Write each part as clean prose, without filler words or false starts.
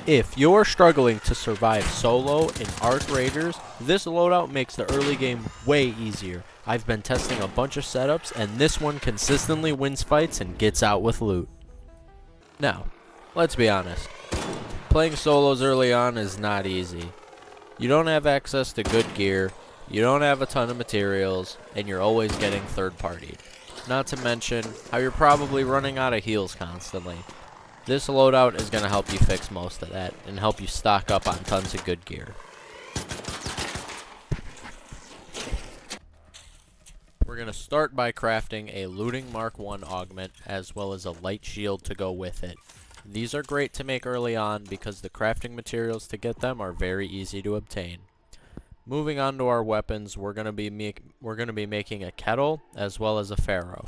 If you're struggling to survive solo in Arc Raiders, this loadout makes the early game way easier. I've been testing a bunch of setups, and this one consistently wins fights and gets out with loot. Now, let's be honest. Playing solos early on is not easy. You don't have access to good gear, you don't have a ton of materials, and you're always getting third-partied. Not to mention how you're probably running out of heals constantly. This loadout is going to help you fix most of that and help you stock up on tons of good gear. We're going to start by crafting a looting Mark 1 augment as well as a light shield to go with it. These are great to make early on because the crafting materials to get them are very easy to obtain. Moving on to our weapons, we're going to be making a kettle as well as a pharaoh.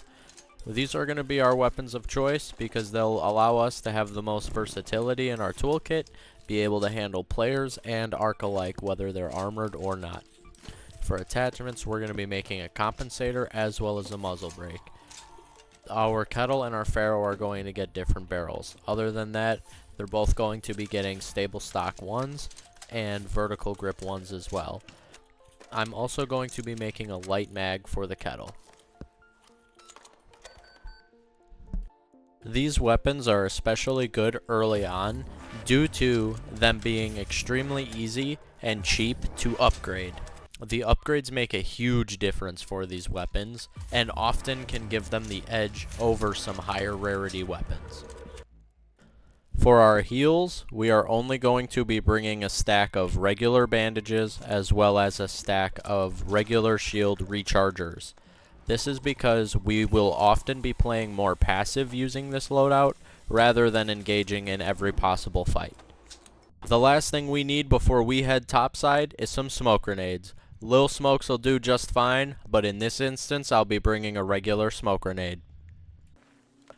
These are going to be our weapons of choice because they'll allow us to have the most versatility in our toolkit, be able to handle players and arc alike whether they're armored or not. For attachments, we're going to be making a compensator as well as a muzzle brake. Our kettle and our pharaoh are going to get different barrels. Other than that, they're both going to be getting stable stock ones and vertical grip ones as well. I'm also going to be making a light mag for the kettle. These weapons are especially good early on due to them being extremely easy and cheap to upgrade. The upgrades make a huge difference for these weapons and often can give them the edge over some higher rarity weapons. For our heals, we are only going to be bringing a stack of regular bandages as well as a stack of regular shield rechargers. This is because we will often be playing more passive using this loadout rather than engaging in every possible fight. The last thing we need before we head topside is some smoke grenades. Lil smokes will do just fine, but in this instance I'll be bringing a regular smoke grenade.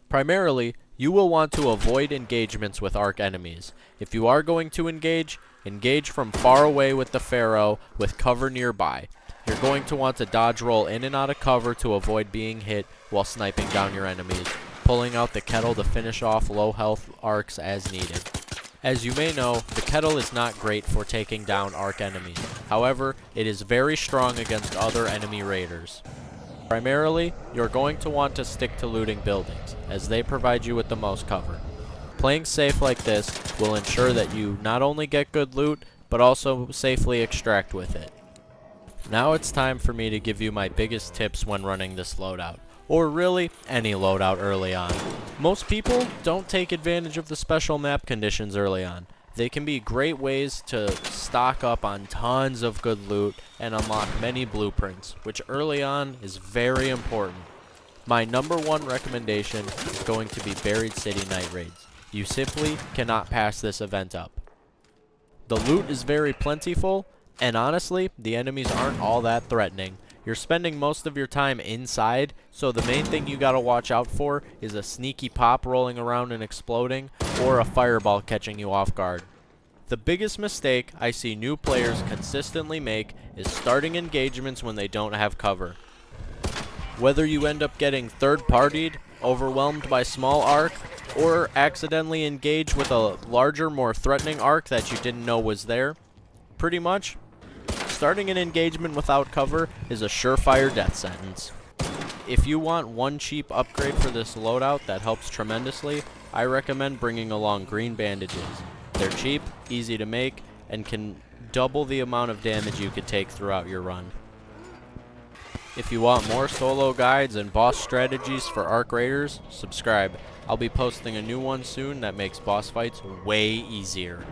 Primarily, you will want to avoid engagements with arc enemies. If you are going to engage from far away with the pharaoh with cover nearby. You're going to want to dodge roll in and out of cover to avoid being hit while sniping down your enemies, pulling out the kettle to finish off low health arcs as needed. As you may know, the kettle is not great for taking down arc enemies. However, it is very strong against other enemy raiders. Primarily, you're going to want to stick to looting buildings, as they provide you with the most cover. Playing safe like this will ensure that you not only get good loot, but also safely extract with it. Now it's time for me to give you my biggest tips when running this loadout, or really any loadout early on. Most people don't take advantage of the special map conditions early on. They can be great ways to stock up on tons of good loot and unlock many blueprints, which early on is very important. My number one recommendation is going to be Buried City Night Raids. You simply cannot pass this event up. The loot is very plentiful, and honestly, the enemies aren't all that threatening. You're spending most of your time inside, so the main thing you gotta watch out for is a sneaky pop rolling around and exploding, or a fireball catching you off guard. The biggest mistake I see new players consistently make is starting engagements when they don't have cover. Whether you end up getting third-partied, overwhelmed by small arc, or accidentally engage with a larger, more threatening arc that you didn't know was there, pretty much, starting an engagement without cover is a surefire death sentence. If you want one cheap upgrade for this loadout that helps tremendously, I recommend bringing along green bandages. They're cheap, easy to make, and can double the amount of damage you could take throughout your run. If you want more solo guides and boss strategies for Arc Raiders, subscribe. I'll be posting a new one soon that makes boss fights way easier.